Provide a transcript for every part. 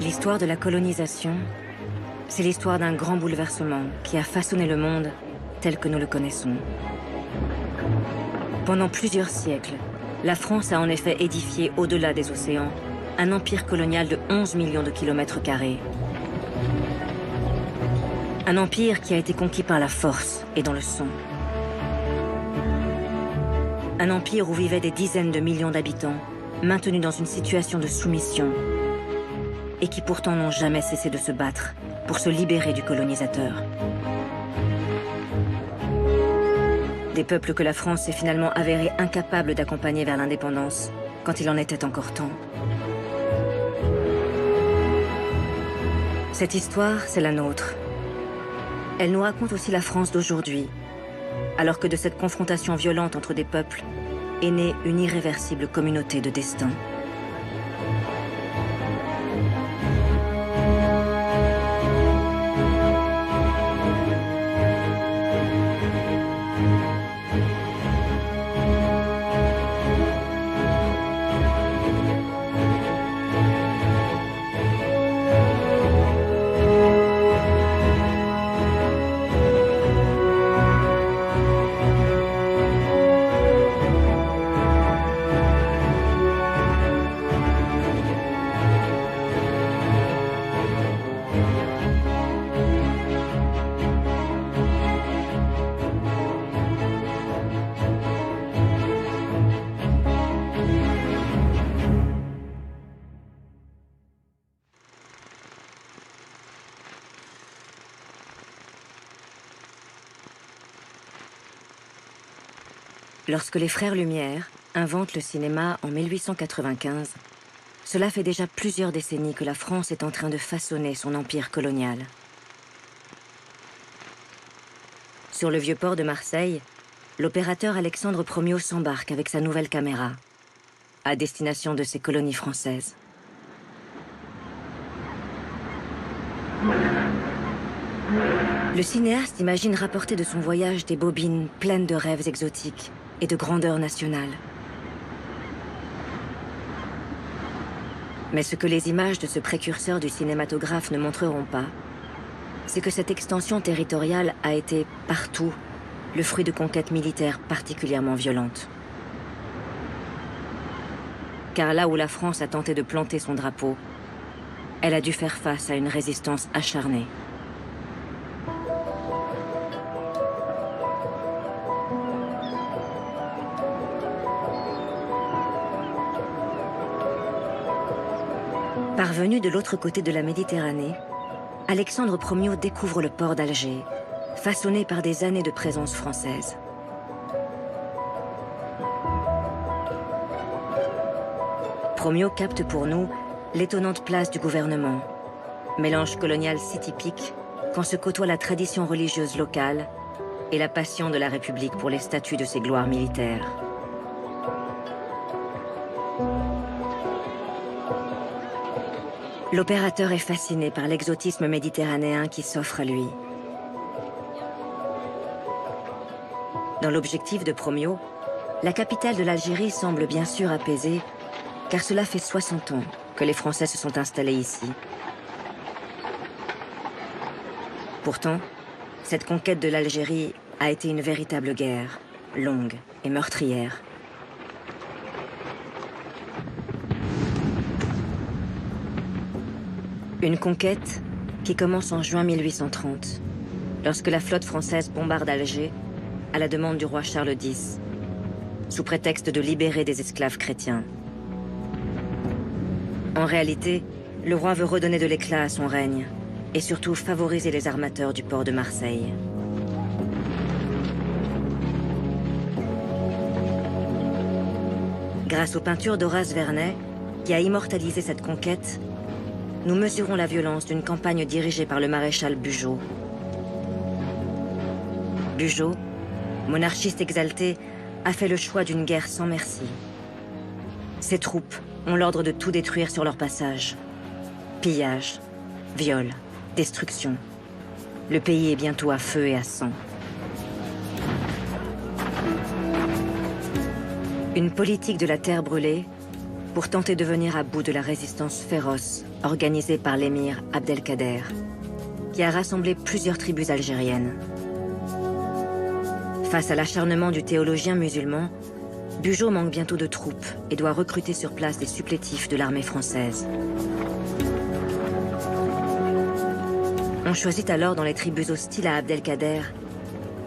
L'histoire de la colonisation, c'est l'histoire d'un grand bouleversement qui a façonné le monde tel que nous le connaissons. Pendant plusieurs siècles, la France a en effet édifié au-delà des océans un empire colonial de 11 millions de kilomètres carrés. Un empire qui a été conquis par la force et dans le sang. Un empire où vivaient des dizaines de millions d'habitants, maintenus dans une situation de soumission, et qui pourtant n'ont jamais cessé de se battre pour se libérer du colonisateur. Des peuples que la France s'est finalement avérée incapable d'accompagner vers l'indépendance, quand il en était encore temps. Cette histoire, c'est la nôtre. Elle nous raconte aussi la France d'aujourd'hui, alors que de cette confrontation violente entre des peuples est née une irréversible communauté de destin. Lorsque les frères Lumière inventent le cinéma en 1895, cela fait déjà plusieurs décennies que la France est en train de façonner son empire colonial. Sur le vieux port de Marseille, l'opérateur Alexandre Promiot s'embarque avec sa nouvelle caméra, à destination de ses colonies françaises. Le cinéaste imagine rapporter de son voyage des bobines pleines de rêves exotiques et de grandeur nationale. Mais ce que les images de ce précurseur du cinématographe ne montreront pas, c'est que cette extension territoriale a été, partout, le fruit de conquêtes militaires particulièrement violentes. Car là où la France a tenté de planter son drapeau, elle a dû faire face à une résistance acharnée. Parvenu de l'autre côté de la Méditerranée, Alexandre Promiot découvre le port d'Alger, façonné par des années de présence française. Promiot capte pour nous l'étonnante place du gouvernement, mélange colonial si typique quand se côtoie la tradition religieuse locale et la passion de la République pour les statuts de ses gloires militaires. L'opérateur est fasciné par l'exotisme méditerranéen qui s'offre à lui. Dans l'objectif de Promiot, la capitale de l'Algérie semble bien sûr apaisée, car cela fait 60 ans que les Français se sont installés ici. Pourtant, cette conquête de l'Algérie a été une véritable guerre, longue et meurtrière. Une conquête qui commence en juin 1830, lorsque la flotte française bombarde Alger à la demande du roi Charles X, sous prétexte de libérer des esclaves chrétiens. En réalité, le roi veut redonner de l'éclat à son règne et surtout favoriser les armateurs du port de Marseille. Grâce aux peintures d'Horace Vernet, qui a immortalisé cette conquête, nous mesurons la violence d'une campagne dirigée par le maréchal Bugeaud. Bugeaud, monarchiste exalté, a fait le choix d'une guerre sans merci. Ses troupes ont l'ordre de tout détruire sur leur passage. Pillage, viol, destruction. Le pays est bientôt à feu et à sang. Une politique de la terre brûlée pour tenter de venir à bout de la résistance féroce organisée par l'émir Abdelkader, qui a rassemblé plusieurs tribus algériennes. Face à l'acharnement du théologien musulman, Bugeaud manque bientôt de troupes et doit recruter sur place des supplétifs de l'armée française. On choisit alors dans les tribus hostiles à Abdelkader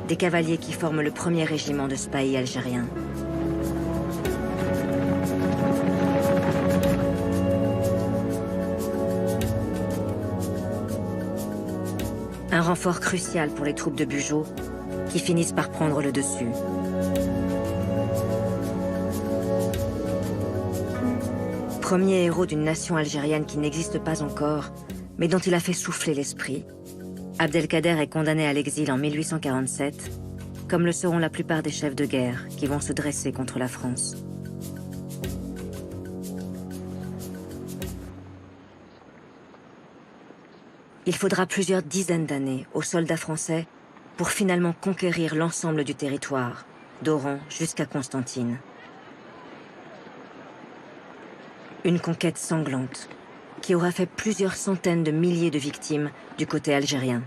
des cavaliers qui forment le premier régiment de spahis algériens. Un renfort crucial pour les troupes de Bugeaud qui finissent par prendre le dessus. Premier héros d'une nation algérienne qui n'existe pas encore, mais dont il a fait souffler l'esprit, Abdelkader est condamné à l'exil en 1847, comme le seront la plupart des chefs de guerre qui vont se dresser contre la France. Il faudra plusieurs dizaines d'années aux soldats français pour finalement conquérir l'ensemble du territoire, d'Oran jusqu'à Constantine. Une conquête sanglante qui aura fait plusieurs centaines de milliers de victimes du côté algérien.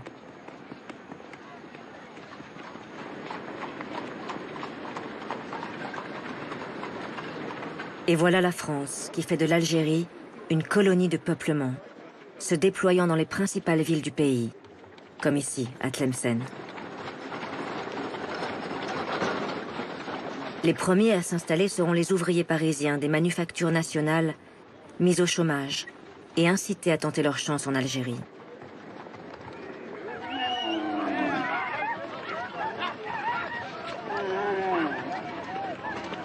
Et voilà la France qui fait de l'Algérie une colonie de peuplement, se déployant dans les principales villes du pays, comme ici, à Tlemcen. Les premiers à s'installer seront les ouvriers parisiens des manufactures nationales mis au chômage et incités à tenter leur chance en Algérie.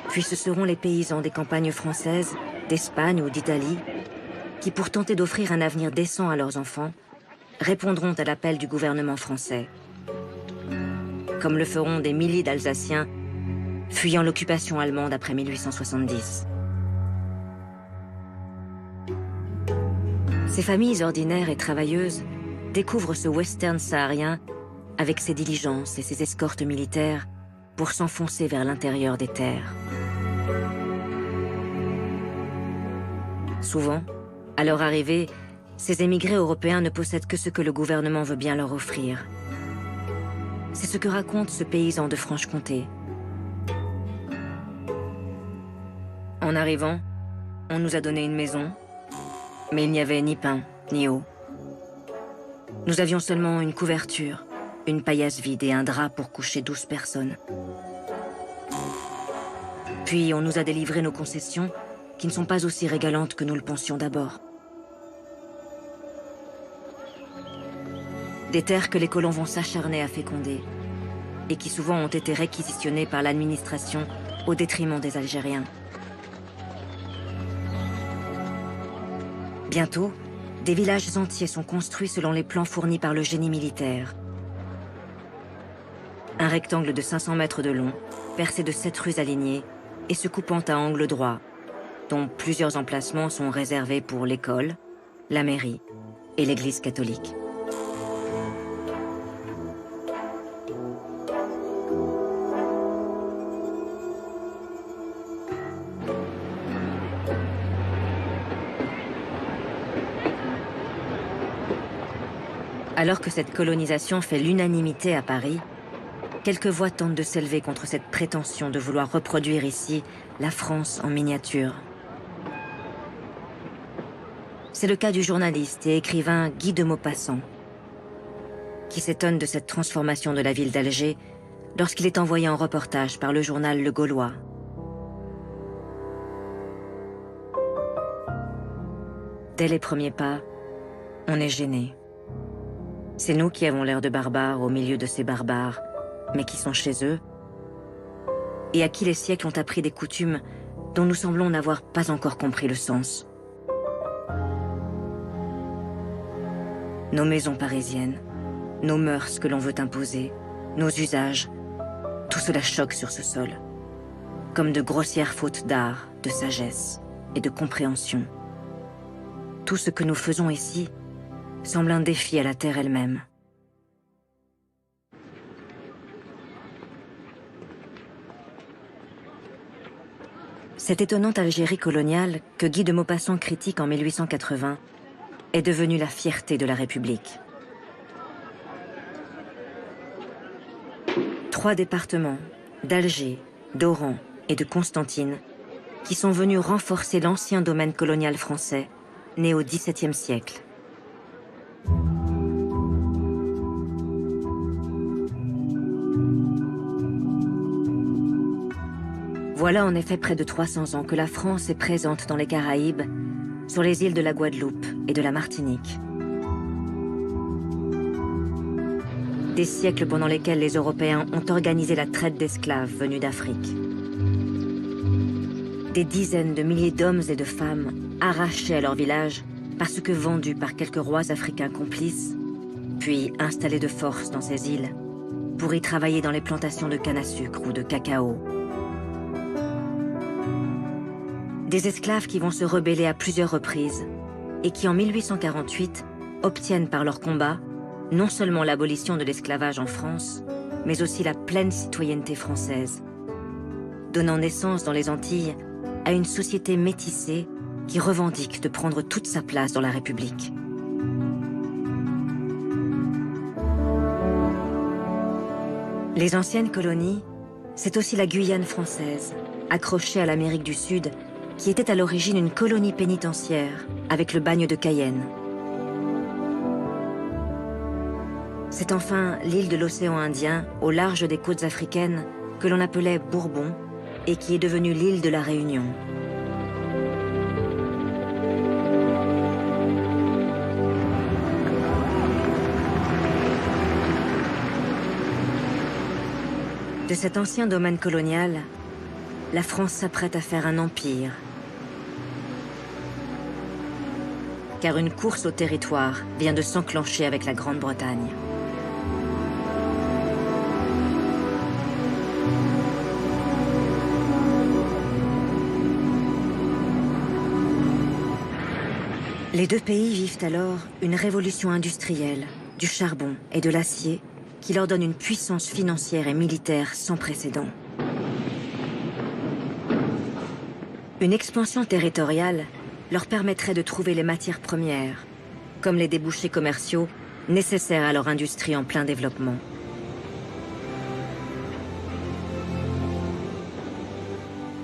Puis ce seront les paysans des campagnes françaises, d'Espagne ou d'Italie, qui pour tenter d'offrir un avenir décent à leurs enfants, répondront à l'appel du gouvernement français. Comme le feront des milliers d'Alsaciens fuyant l'occupation allemande après 1870. Ces familles ordinaires et travailleuses découvrent ce western saharien avec ses diligences et ses escortes militaires pour s'enfoncer vers l'intérieur des terres. Souvent, à leur arrivée, ces émigrés européens ne possèdent que ce que le gouvernement veut bien leur offrir. C'est ce que raconte ce paysan de Franche-Comté. En arrivant, on nous a donné une maison, mais il n'y avait ni pain, ni eau. Nous avions seulement une couverture, une paillasse vide et un drap pour coucher 12 personnes. Puis on nous a délivré nos concessions, qui ne sont pas aussi régalantes que nous le pensions d'abord. Des terres que les colons vont s'acharner à féconder, et qui souvent ont été réquisitionnées par l'administration au détriment des Algériens. Bientôt, des villages entiers sont construits selon les plans fournis par le génie militaire. Un rectangle de 500 mètres de long, percé de 7 rues alignées et se coupant à angle droit, dont plusieurs emplacements sont réservés pour l'école, la mairie et l'église catholique. Alors que cette colonisation fait l'unanimité à Paris, quelques voix tentent de s'élever contre cette prétention de vouloir reproduire ici la France en miniature. C'est le cas du journaliste et écrivain Guy de Maupassant, qui s'étonne de cette transformation de la ville d'Alger lorsqu'il est envoyé en reportage par le journal Le Gaulois. Dès les premiers pas, on est gêné. C'est nous qui avons l'air de barbares au milieu de ces barbares, mais qui sont chez eux, et à qui les siècles ont appris des coutumes dont nous semblons n'avoir pas encore compris le sens. Nos maisons parisiennes, nos mœurs que l'on veut imposer, nos usages, tout cela choque sur ce sol, comme de grossières fautes d'art, de sagesse et de compréhension. Tout ce que nous faisons ici semble un défi à la terre elle-même. Cette étonnante Algérie coloniale, que Guy de Maupassant critique en 1880, est devenue la fierté de la République. 3 départements, d'Alger, d'Oran et de Constantine, qui sont venus renforcer l'ancien domaine colonial français, né au XVIIe siècle. Voilà en effet près de 300 ans que la France est présente dans les Caraïbes, sur les îles de la Guadeloupe et de la Martinique. Des siècles pendant lesquels les Européens ont organisé la traite d'esclaves venus d'Afrique. Des dizaines de milliers d'hommes et de femmes arrachés à leur village parce que vendus par quelques rois africains complices, puis installés de force dans ces îles pour y travailler dans les plantations de canne à sucre ou de cacao. Des esclaves qui vont se rebeller à plusieurs reprises et qui en 1848 obtiennent par leur combat non seulement l'abolition de l'esclavage en France, mais aussi la pleine citoyenneté française, donnant naissance dans les Antilles à une société métissée qui revendique de prendre toute sa place dans la République. Les anciennes colonies, c'est aussi la Guyane française, accrochée à l'Amérique du Sud, qui était à l'origine une colonie pénitentiaire avec le bagne de Cayenne. C'est enfin l'île de l'océan Indien, au large des côtes africaines, que l'on appelait Bourbon et qui est devenue l'île de la Réunion. De cet ancien domaine colonial, la France s'apprête à faire un empire. Car une course au territoire vient de s'enclencher avec la Grande-Bretagne. Les deux pays vivent alors une révolution industrielle, du charbon et de l'acier, qui leur donne une puissance financière et militaire sans précédent. Une expansion territoriale leur permettrait de trouver les matières premières, comme les débouchés commerciaux nécessaires à leur industrie en plein développement.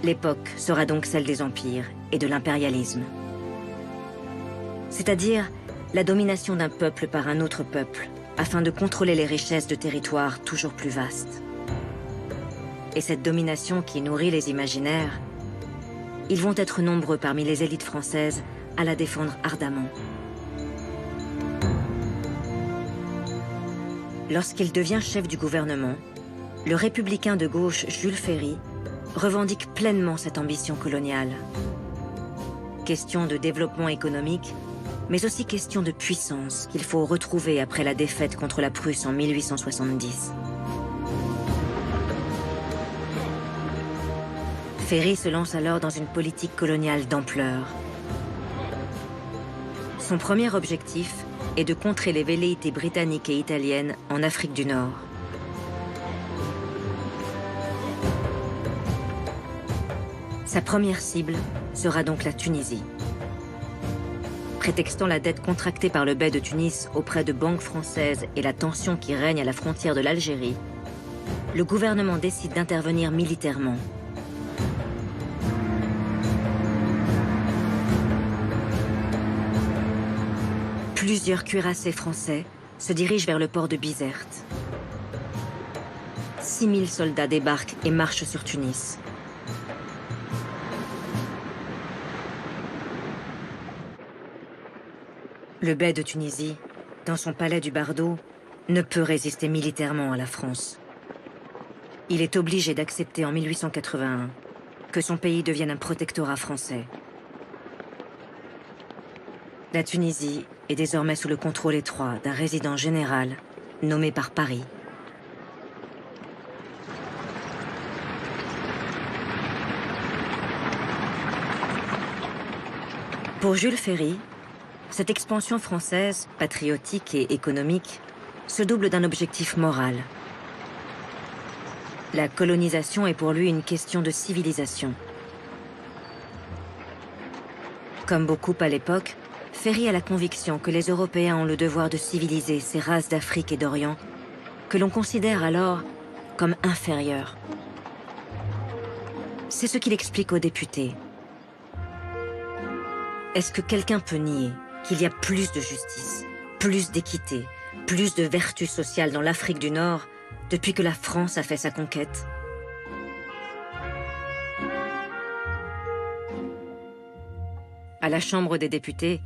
L'époque sera donc celle des empires et de l'impérialisme. C'est-à-dire la domination d'un peuple par un autre peuple, afin de contrôler les richesses de territoires toujours plus vastes. Et cette domination qui nourrit les imaginaires, ils vont être nombreux parmi les élites françaises à la défendre ardemment. Lorsqu'il devient chef du gouvernement, le républicain de gauche Jules Ferry revendique pleinement cette ambition coloniale. Question de développement économique, mais aussi question de puissance qu'il faut retrouver après la défaite contre la Prusse en 1870. Ferry se lance alors dans une politique coloniale d'ampleur. Son premier objectif est de contrer les velléités britanniques et italiennes en Afrique du Nord. Sa première cible sera donc la Tunisie. Prétextant la dette contractée par le bey de Tunis auprès de banques françaises et la tension qui règne à la frontière de l'Algérie, le gouvernement décide d'intervenir militairement. Plusieurs cuirassés français se dirigent vers le port de Bizerte. 6000 soldats débarquent et marchent sur Tunis. Le bey de Tunisie, dans son palais du Bardo, ne peut résister militairement à la France. Il est obligé d'accepter en 1881 que son pays devienne un protectorat français. La Tunisie est désormais sous le contrôle étroit d'un résident général nommé par Paris. Pour Jules Ferry, cette expansion française, patriotique et économique, se double d'un objectif moral. La colonisation est pour lui une question de civilisation. Comme beaucoup à l'époque, Ferry a la conviction que les Européens ont le devoir de civiliser ces races d'Afrique et d'Orient, que l'on considère alors comme inférieures. C'est ce qu'il explique aux députés. Est-ce que quelqu'un peut nier qu'il y a plus de justice, plus d'équité, plus de vertu sociale dans l'Afrique du Nord depuis que la France a fait sa conquête? À la Chambre des députés,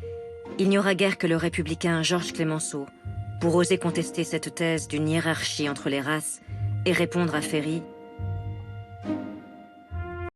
il n'y aura guère que le républicain Georges Clemenceau pour oser contester cette thèse d'une hiérarchie entre les races et répondre à Ferry